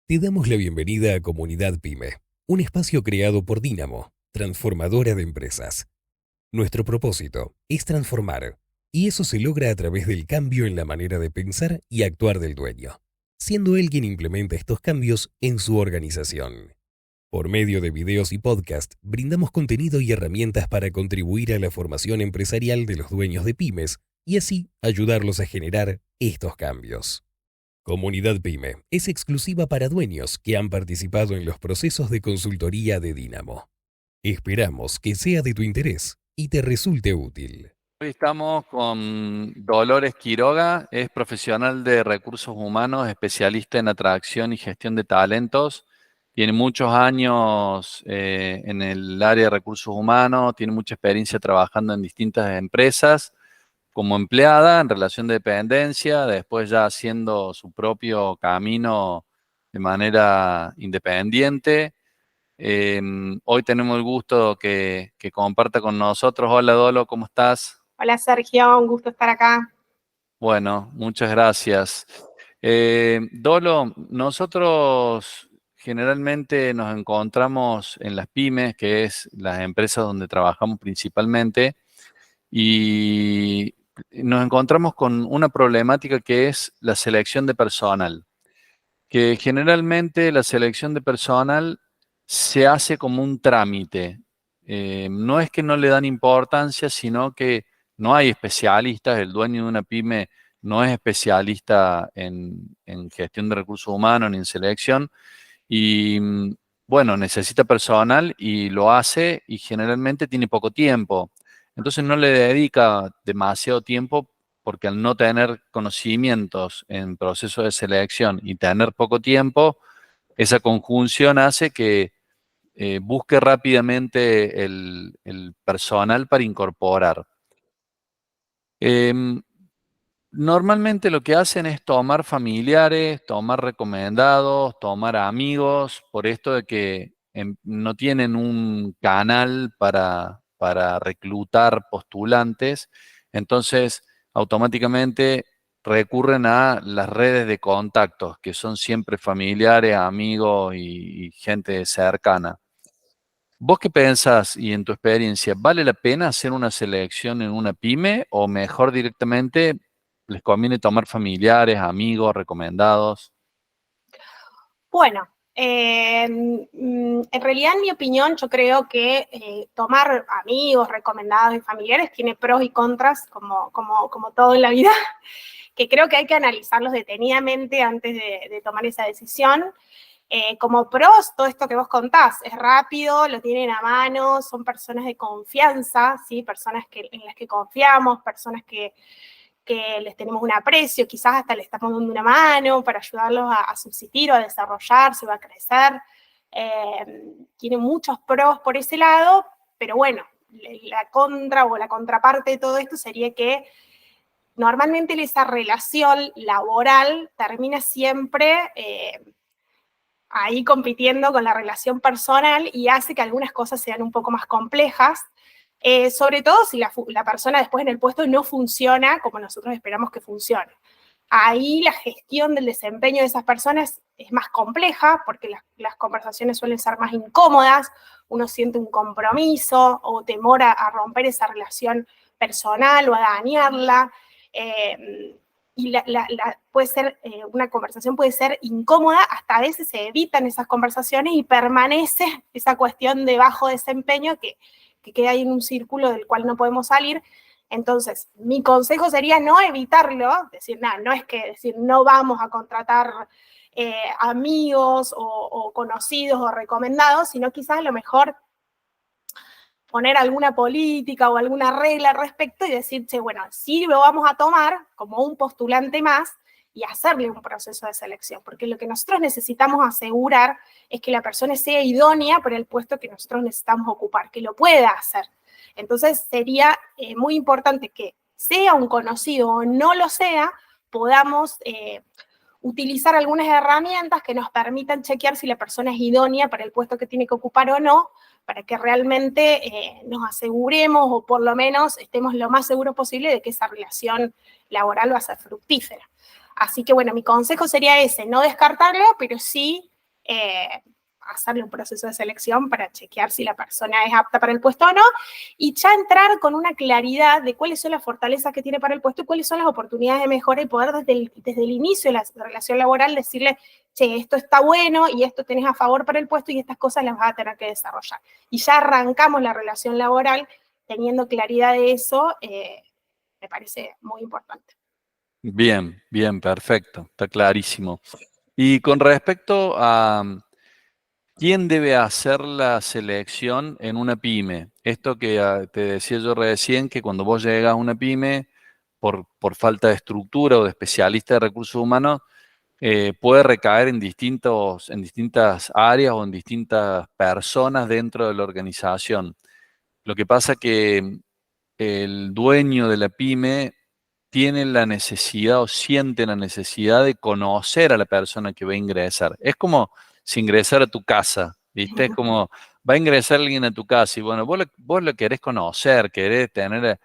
Te damos la bienvenida a Comunidad Pyme, un espacio creado por Dynamo, transformadora de empresas. Nuestro propósito es transformar, y eso se logra a través del cambio en la manera de pensar y actuar del dueño, siendo él quien implementa estos cambios en su organización. Por medio de videos y podcast, brindamos contenido y herramientas para contribuir a la formación empresarial de los dueños de pymes y así ayudarlos a generar estos cambios. Comunidad Pyme es exclusiva para dueños que han participado en los procesos de consultoría de Dynamo. Esperamos que sea de tu interés y te resulte útil. Hoy estamos con Dolores Quiroga, es profesional de recursos humanos, especialista en atracción y gestión de talentos. Tiene muchos años en el área de recursos humanos, tiene mucha experiencia trabajando en distintas empresas como empleada en relación de dependencia, después ya haciendo su propio camino de manera independiente. Hoy tenemos el gusto que comparta con nosotros. Hola Dolo, ¿cómo estás? Hola Sergio, un gusto estar acá. Bueno, muchas gracias. Dolo, nosotros generalmente nos encontramos en las pymes, que es las empresas donde trabajamos principalmente, y nos encontramos con una problemática que es la selección de personal, que generalmente la selección de personal se hace como un trámite. No es que no le dan importancia, sino que no hay especialistas. El dueño de una pyme no es especialista en gestión de recursos humanos ni en selección. Y bueno, necesita personal y lo hace y generalmente tiene poco tiempo. Entonces no le dedica demasiado tiempo porque al no tener conocimientos en proceso de selección y tener poco tiempo, esa conjunción hace que busque rápidamente el personal para incorporar. Em, Normalmente lo que hacen es tomar familiares, tomar recomendados, tomar amigos, por esto de que no tienen un canal para reclutar postulantes, entonces automáticamente recurren a las redes de contactos, que son siempre familiares, amigos y gente cercana. ¿Vos qué pensás y en tu experiencia, vale la pena hacer una selección en una pyme o mejor directamente les conviene tomar familiares, amigos, recomendados? Bueno, en realidad, en mi opinión, yo creo que tomar amigos, recomendados y familiares tiene pros y contras, como todo en la vida, que creo que hay que analizarlos detenidamente antes de tomar esa decisión. Como pros, todo esto que vos contás, es rápido, lo tienen a mano, son personas de confianza, ¿sí? Personas en las que confiamos, personas que les tenemos un aprecio, quizás hasta le estamos dando una mano para ayudarlos a subsistir o a desarrollarse o a crecer. Tiene muchos pros por ese lado, pero bueno, la contra o la contraparte de todo esto sería que normalmente esa relación laboral termina siempre ahí compitiendo con la relación personal y hace que algunas cosas sean un poco más complejas, sobre todo si la persona después en el puesto no funciona como nosotros esperamos que funcione. Ahí la gestión del desempeño de esas personas es más compleja porque las conversaciones suelen ser más incómodas, uno siente un compromiso o temor a romper esa relación personal o a dañarla. Y puede ser, una conversación puede ser incómoda, hasta a veces se evitan esas conversaciones y permanece esa cuestión de bajo desempeño que queda ahí en un círculo del cual no podemos salir. Entonces, mi consejo sería no evitarlo, decir, no es que decir no vamos a contratar amigos o conocidos o recomendados, sino quizás a lo mejor poner alguna política o alguna regla al respecto y decir, bueno, sí lo vamos a tomar como un postulante más y hacerle un proceso de selección, porque lo que nosotros necesitamos asegurar es que la persona sea idónea para el puesto que nosotros necesitamos ocupar, que lo pueda hacer. Entonces sería muy importante que sea un conocido o no lo sea, podamos utilizar algunas herramientas que nos permitan chequear si la persona es idónea para el puesto que tiene que ocupar o no, para que realmente nos aseguremos o por lo menos estemos lo más seguros posible de que esa relación laboral va a ser fructífera. Así que bueno, mi consejo sería ese, no descartarlo, pero sí hacerle un proceso de selección para chequear si la persona es apta para el puesto o no, y ya entrar con una claridad de cuáles son las fortalezas que tiene para el puesto y cuáles son las oportunidades de mejora, y poder desde el inicio de la relación laboral decirle, che, esto está bueno y esto tenés a favor para el puesto y estas cosas las vas a tener que desarrollar. Y ya arrancamos la relación laboral teniendo claridad de eso, me parece muy importante. Bien, bien, perfecto, está clarísimo. Y con respecto a quién debe hacer la selección en una pyme, esto que te decía yo recién, que cuando vos llegas a una pyme, por falta de estructura o de especialista de recursos humanos, puede recaer en distintas áreas o en distintas personas dentro de la organización. Lo que pasa que el dueño de la pyme tiene la necesidad o siente la necesidad de conocer a la persona que va a ingresar. Es como si ingresara a tu casa, ¿viste? Es como, va a ingresar alguien a tu casa y bueno, vos lo querés conocer, querés tener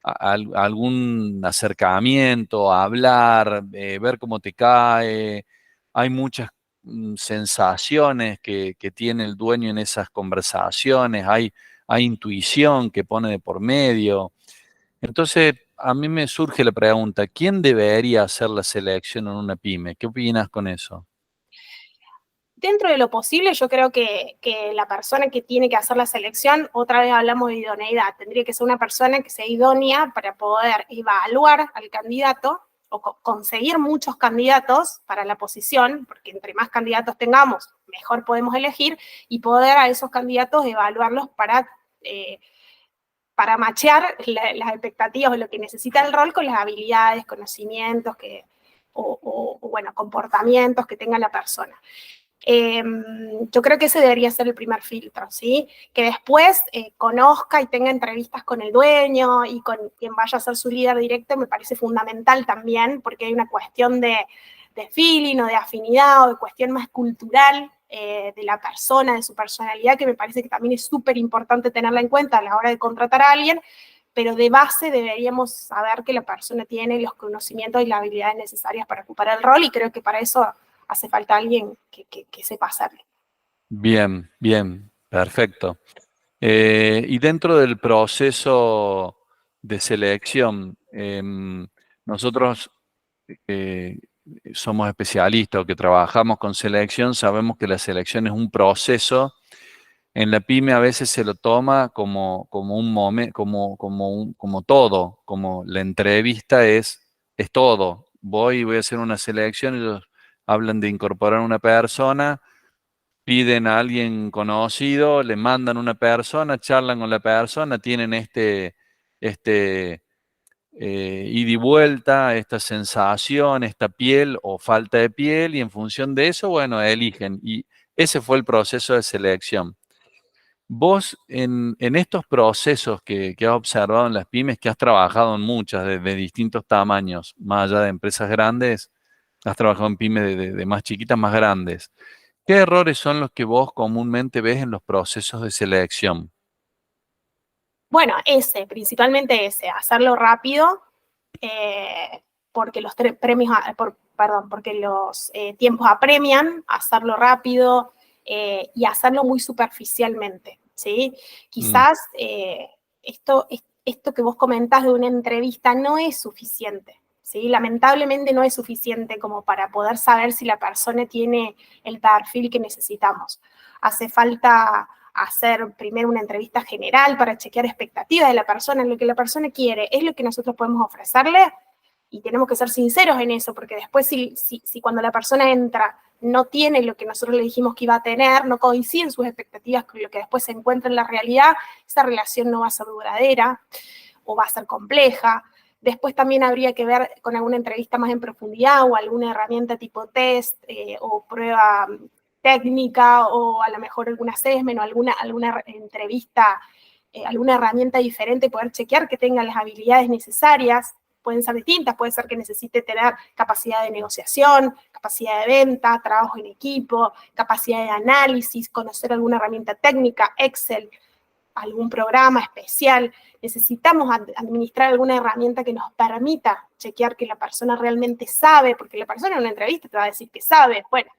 algún acercamiento, hablar, ver cómo te cae. Hay muchas sensaciones que tiene el dueño en esas conversaciones, hay intuición que pone de por medio. Entonces, a mí me surge la pregunta, ¿quién debería hacer la selección en una pyme? ¿Qué opinas con eso? Dentro de lo posible, yo creo que la persona que tiene que hacer la selección, otra vez hablamos de idoneidad, tendría que ser una persona que sea idónea para poder evaluar al candidato o conseguir muchos candidatos para la posición, porque entre más candidatos tengamos, mejor podemos elegir, y poder a esos candidatos evaluarlos para machear las expectativas o lo que necesita el rol con las habilidades, conocimientos bueno, comportamientos que tenga la persona. Yo creo que ese debería ser el primer filtro, ¿sí? Que después conozca y tenga entrevistas con el dueño y con quien vaya a ser su líder directo, me parece fundamental también, porque hay una cuestión de feeling o de afinidad o de cuestión más cultural de la persona, de su personalidad, que me parece que también es súper importante tenerla en cuenta a la hora de contratar a alguien, pero de base deberíamos saber que la persona tiene los conocimientos y las habilidades necesarias para ocupar el rol, y creo que para eso hace falta alguien que sepa hacerlo. Bien, bien, perfecto. Y dentro del proceso de selección, nosotros somos especialistas o que trabajamos con selección, sabemos que la selección es un proceso. En la pyme a veces se lo toma como un momento, como todo, como la entrevista es todo. Voy a hacer una selección, ellos hablan de incorporar una persona, piden a alguien conocido, le mandan una persona, charlan con la persona, tienen ida y vuelta, esta sensación, esta piel o falta de piel, y en función de eso, bueno, eligen. Y ese fue el proceso de selección. Vos, en estos procesos que has observado en las pymes, que has trabajado en muchas de distintos tamaños, más allá de empresas grandes, has trabajado en pymes de más chiquitas, más grandes. ¿Qué errores son los que vos comúnmente ves en los procesos de selección? Bueno, principalmente hacerlo rápido, porque los premios, porque los tiempos apremian, hacerlo rápido y hacerlo muy superficialmente, ¿sí? Quizás esto que vos comentás de una entrevista no es suficiente, ¿sí? Lamentablemente no es suficiente como para poder saber si la persona tiene el perfil que necesitamos. Hace falta hacer primero una entrevista general para chequear expectativas de la persona, lo que la persona quiere, es lo que nosotros podemos ofrecerle, y tenemos que ser sinceros en eso, porque después si cuando la persona entra no tiene lo que nosotros le dijimos que iba a tener, no coinciden sus expectativas con lo que después se encuentra en la realidad, esa relación no va a ser duradera o va a ser compleja. Después también habría que ver con alguna entrevista más en profundidad o alguna herramienta tipo test o prueba técnica, o a lo mejor algún assessment o alguna entrevista, alguna herramienta diferente, poder chequear que tenga las habilidades necesarias. Pueden ser distintas, puede ser que necesite tener capacidad de negociación, capacidad de venta, trabajo en equipo, capacidad de análisis, conocer alguna herramienta técnica, Excel, algún programa especial. Necesitamos administrar alguna herramienta que nos permita chequear que la persona realmente sabe, porque la persona en una entrevista te va a decir que sabe. Bueno,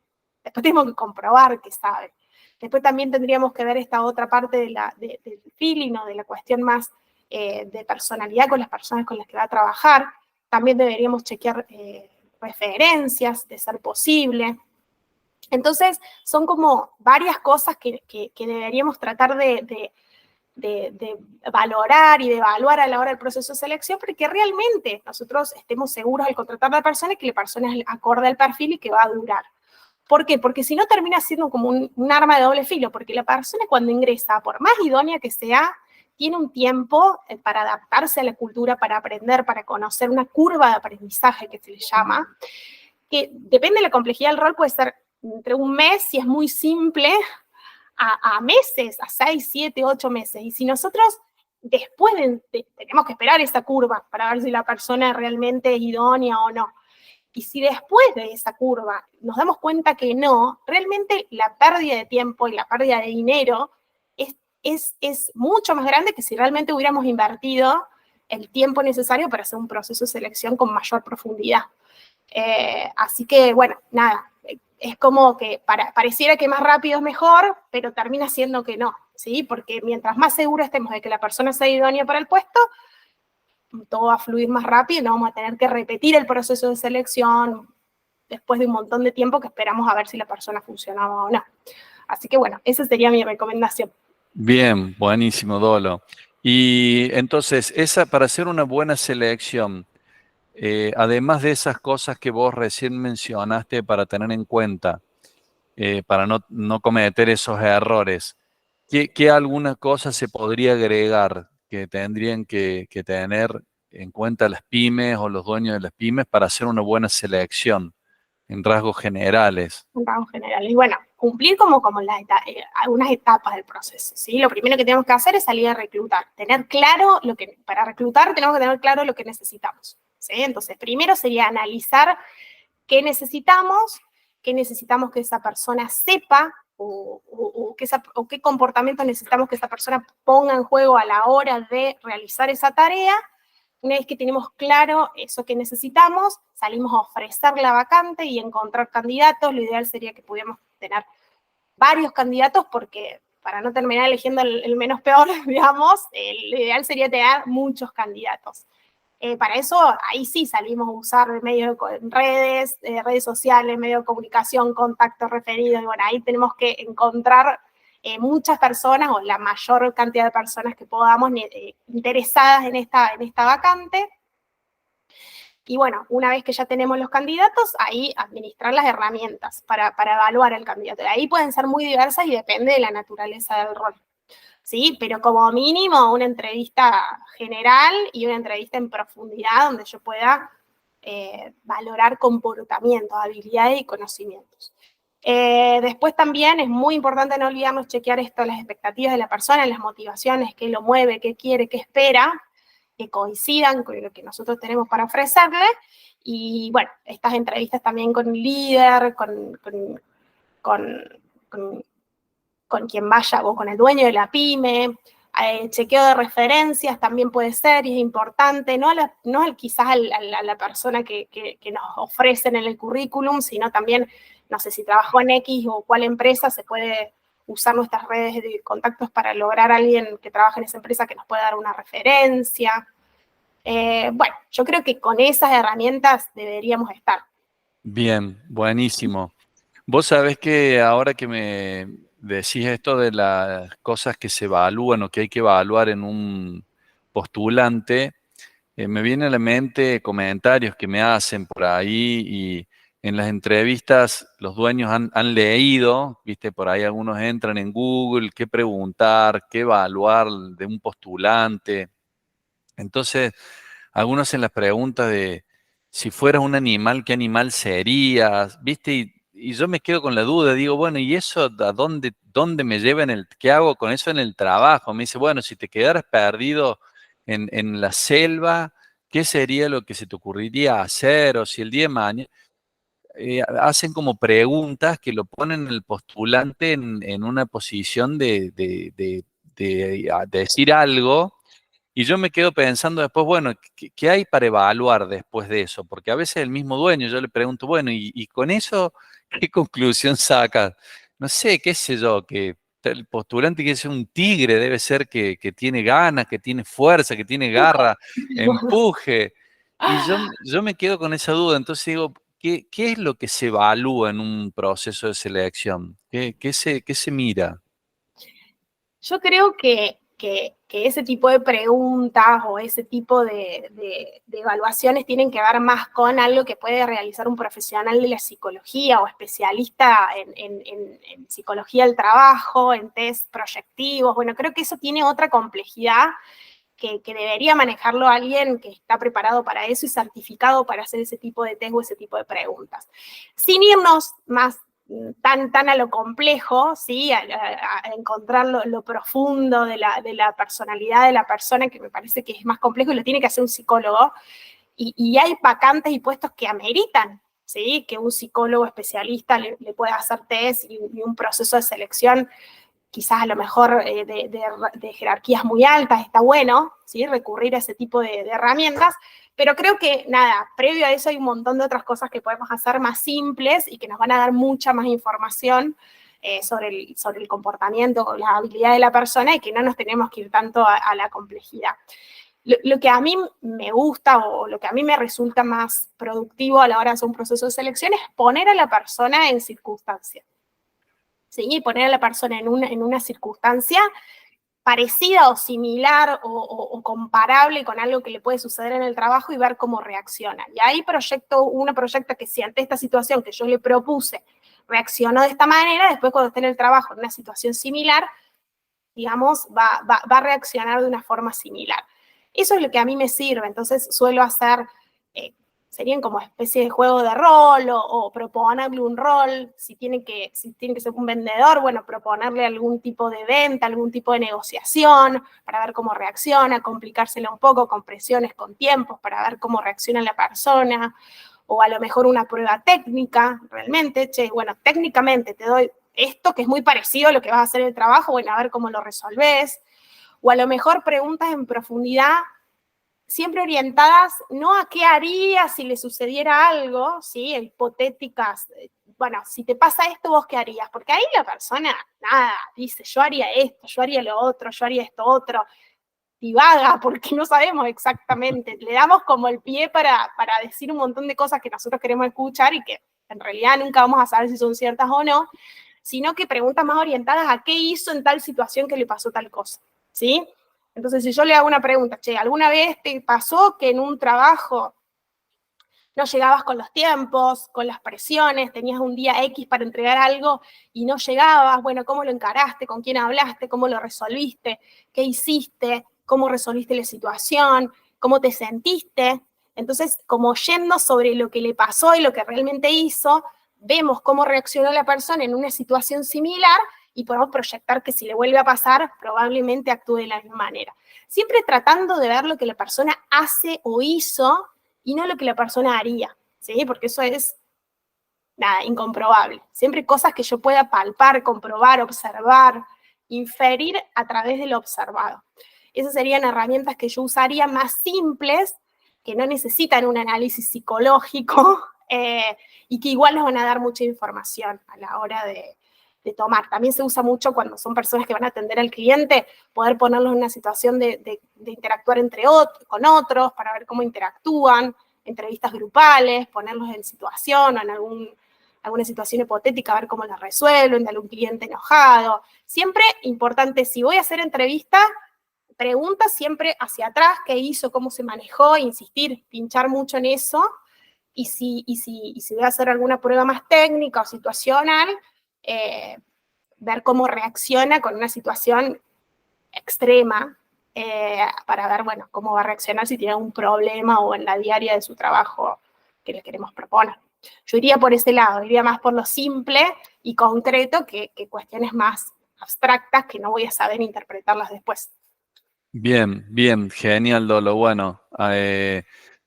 Después tenemos que comprobar que sabe. Después también tendríamos que ver esta otra parte del feeling o de la cuestión más de personalidad con las personas con las que va a trabajar. También deberíamos chequear referencias, de ser posible. Entonces, son como varias cosas que deberíamos tratar de valorar y de evaluar a la hora del proceso de selección, porque realmente nosotros estemos seguros al contratar a la persona que la persona es acorde al perfil y que va a durar. ¿Por qué? Porque si no termina siendo como un arma de doble filo, porque la persona cuando ingresa, por más idónea que sea, tiene un tiempo para adaptarse a la cultura, para aprender, para conocer una curva de aprendizaje que se le llama, que depende de la complejidad del rol, puede ser entre un mes, si es muy simple, a meses, a 6, 7, 8 meses. Y si nosotros después tenemos que esperar esa curva para ver si la persona realmente es idónea o no. Y si después de esa curva nos damos cuenta que no, realmente la pérdida de tiempo y la pérdida de dinero es mucho más grande que si realmente hubiéramos invertido el tiempo necesario para hacer un proceso de selección con mayor profundidad. Así que, bueno, nada, es como que pareciera que más rápido es mejor, pero termina siendo que no, ¿sí? Porque mientras más seguros estemos de que la persona sea idónea para el puesto, todo va a fluir más rápido y no vamos a tener que repetir el proceso de selección después de un montón de tiempo que esperamos a ver si la persona funcionaba o no. Así que bueno, esa sería mi recomendación. Bien, buenísimo, Dolo. Y entonces, para hacer una buena selección, además de esas cosas que vos recién mencionaste para tener en cuenta, para no cometer esos errores, ¿qué alguna cosa se podría agregar que tendrían que tener en cuenta las pymes o los dueños de las pymes para hacer una buena selección en rasgos generales? En rasgos generales. Y bueno, cumplir como algunas etapas del proceso, ¿sí? Lo primero que tenemos que hacer es salir a reclutar. Tener claro para reclutar tenemos que tener claro lo que necesitamos, ¿sí? Entonces, primero sería analizar qué necesitamos que esa persona sepa o qué comportamiento necesitamos que esa persona ponga en juego a la hora de realizar esa tarea. Una vez que tenemos claro eso que necesitamos, salimos a ofrecer la vacante y encontrar candidatos. Lo ideal sería que pudiéramos tener varios candidatos porque para no terminar eligiendo el menos peor, digamos, lo ideal sería tener muchos candidatos. Para eso, ahí sí salimos a usar medios redes sociales, medios de comunicación, contactos referidos, y bueno, ahí tenemos que encontrar muchas personas o la mayor cantidad de personas que podamos interesadas en esta vacante. Y bueno, una vez que ya tenemos los candidatos, ahí administrar las herramientas para evaluar al candidato. Ahí pueden ser muy diversas y depende de la naturaleza del rol. Sí, pero como mínimo una entrevista general y una entrevista en profundidad donde yo pueda valorar comportamientos, habilidades y conocimientos. Después también es muy importante no olvidarnos chequear esto, las expectativas de la persona, las motivaciones, qué lo mueve, qué quiere, qué espera, que coincidan con lo que nosotros tenemos para ofrecerle. Y bueno, estas entrevistas también con el líder, con quien vaya o con el dueño de la pyme, chequeo de referencias también puede ser y es importante, no quizás a la persona que nos ofrecen en el currículum, sino también, no sé, si trabajó en X o cuál empresa, se puede usar nuestras redes de contactos para lograr a alguien que trabaje en esa empresa que nos pueda dar una referencia. Bueno, yo creo que con esas herramientas deberíamos estar. Bien, buenísimo. Vos sabés que ahora que me decís esto de las cosas que se evalúan o que hay que evaluar en un postulante, me viene a la mente comentarios que me hacen por ahí y en las entrevistas los dueños han leído, viste, por ahí algunos entran en Google, qué preguntar, qué evaluar de un postulante. Entonces, algunos hacen las preguntas de si fueras un animal, ¿qué animal serías? ¿Viste? Y yo me quedo con la duda, digo, bueno, ¿y eso a dónde me lleva qué hago con eso en el trabajo? Me dice, bueno, si te quedaras perdido en la selva, ¿qué sería lo que se te ocurriría hacer? O si el día de mañana, hacen como preguntas que lo ponen el postulante en una posición de decir algo. Y yo me quedo pensando después, bueno, ¿qué hay para evaluar después de eso? Porque a veces el mismo dueño, yo le pregunto, bueno, y con eso, ¿Qué conclusión sacas? No sé, qué sé yo, que el postulante que es un tigre debe ser que tiene ganas, que tiene fuerza, que tiene garra, empuje. Y yo me quedo con esa duda. Entonces digo, ¿qué es lo que se evalúa en un proceso de selección? ¿Qué se mira? Yo creo que ese tipo de preguntas o ese tipo de evaluaciones tienen que ver más con algo que puede realizar un profesional de la psicología o especialista en psicología del trabajo, en test proyectivos. Bueno, creo que eso tiene otra complejidad que debería manejarlo alguien que está preparado para eso y certificado para hacer ese tipo de test o ese tipo de preguntas. Sin irnos más tan a lo complejo, ¿sí? A encontrar lo profundo de la personalidad de la persona, que me parece que es más complejo y lo tiene que hacer un psicólogo. Y hay vacantes y puestos que ameritan, ¿sí? Que un psicólogo especialista le pueda hacer test y un proceso de selección quizás a lo mejor de jerarquías muy altas, está bueno, ¿sí? Recurrir a ese tipo de herramientas, pero creo que, nada, previo a eso hay un montón de otras cosas que podemos hacer más simples y que nos van a dar mucha más información sobre el comportamiento, la habilidad de la persona y que no nos tenemos que ir tanto a la complejidad. Lo que a mí me gusta o lo que a mí me resulta más productivo a la hora de hacer un proceso de selección es poner a la persona en circunstancias. ¿Sí? Poner a la persona en una circunstancia parecida o similar o comparable con algo que le puede suceder en el trabajo y ver cómo reacciona. Y ahí uno proyecta que si ante esta situación que yo le propuse reaccionó de esta manera, después cuando esté en el trabajo en una situación similar, digamos, va a reaccionar de una forma similar. Eso es lo que a mí me sirve, entonces suelo hacer, serían como especie de juego de rol o proponerle un rol, si tiene que ser un vendedor, bueno, proponerle algún tipo de venta, algún tipo de negociación para ver cómo reacciona, complicársela un poco con presiones, con tiempos, para ver cómo reacciona la persona, o a lo mejor una prueba técnica, realmente, bueno, técnicamente te doy esto que es muy parecido a lo que vas a hacer en el trabajo, bueno, a ver cómo lo resolves, o a lo mejor preguntas en profundidad, siempre orientadas no a qué haría si le sucediera algo, ¿sí? Hipotéticas, bueno, si te pasa esto, ¿vos qué harías? Porque ahí la persona, nada, dice, yo haría esto, yo haría lo otro, yo haría esto otro, divaga, porque no sabemos exactamente, le damos como el pie para decir un montón de cosas que nosotros queremos escuchar y que en realidad nunca vamos a saber si son ciertas o no, sino que preguntas más orientadas a qué hizo en tal situación que le pasó tal cosa, ¿sí? Entonces, si yo le hago una pregunta, ¿alguna vez te pasó que en un trabajo no llegabas con los tiempos, con las presiones, tenías un día X para entregar algo y no llegabas? Bueno, ¿cómo lo encaraste? ¿Con quién hablaste? ¿Cómo lo resolviste? ¿Qué hiciste? ¿Cómo resolviste la situación? ¿Cómo te sentiste? Entonces, como yendo sobre lo que le pasó y lo que realmente hizo, vemos cómo reaccionó la persona en una situación similar y podemos proyectar que si le vuelve a pasar, probablemente actúe de la misma manera. Siempre tratando de ver lo que la persona hace o hizo y no lo que la persona haría, ¿sí? Porque eso es, nada, incomprobable. Siempre cosas que yo pueda palpar, comprobar, observar, inferir a través de lo observado. Esas serían herramientas que yo usaría más simples, que no necesitan un análisis psicológico y que igual nos van a dar mucha información a la hora de tomar. También se usa mucho cuando son personas que van a atender al cliente, poder ponerlos en una situación de interactuar con otros para ver cómo interactúan, entrevistas grupales, ponerlos en situación o en alguna situación hipotética, a ver cómo la resuelven, de algún cliente enojado. Siempre importante, si voy a hacer entrevista, pregunta siempre hacia atrás, qué hizo, cómo se manejó, insistir, pinchar mucho en eso. Y si voy a hacer alguna prueba más técnica o situacional, ver cómo reacciona con una situación extrema para ver, bueno, cómo va a reaccionar si tiene algún problema o en la diaria de su trabajo que le queremos proponer. Yo iría por ese lado, iría más por lo simple y concreto que cuestiones más abstractas que no voy a saber interpretarlas después. Bien, bien, genial, Dolo. Bueno,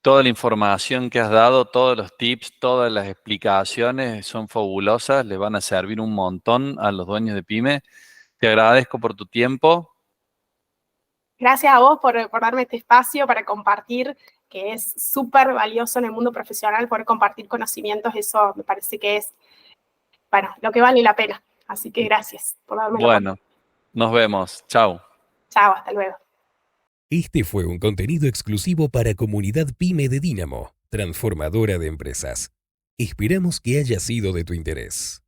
toda la información que has dado, todos los tips, todas las explicaciones son fabulosas, les van a servir un montón a los dueños de pyme. Te agradezco por tu tiempo. Gracias a vos por darme este espacio para compartir, que es súper valioso en el mundo profesional, poder compartir conocimientos. Eso me parece que es bueno, lo que vale la pena. Así que gracias por darme la Bueno, nos vemos. Chau. Chao, hasta luego. Este fue un contenido exclusivo para Comunidad Pyme de Dínamo, transformadora de empresas. Esperamos que haya sido de tu interés.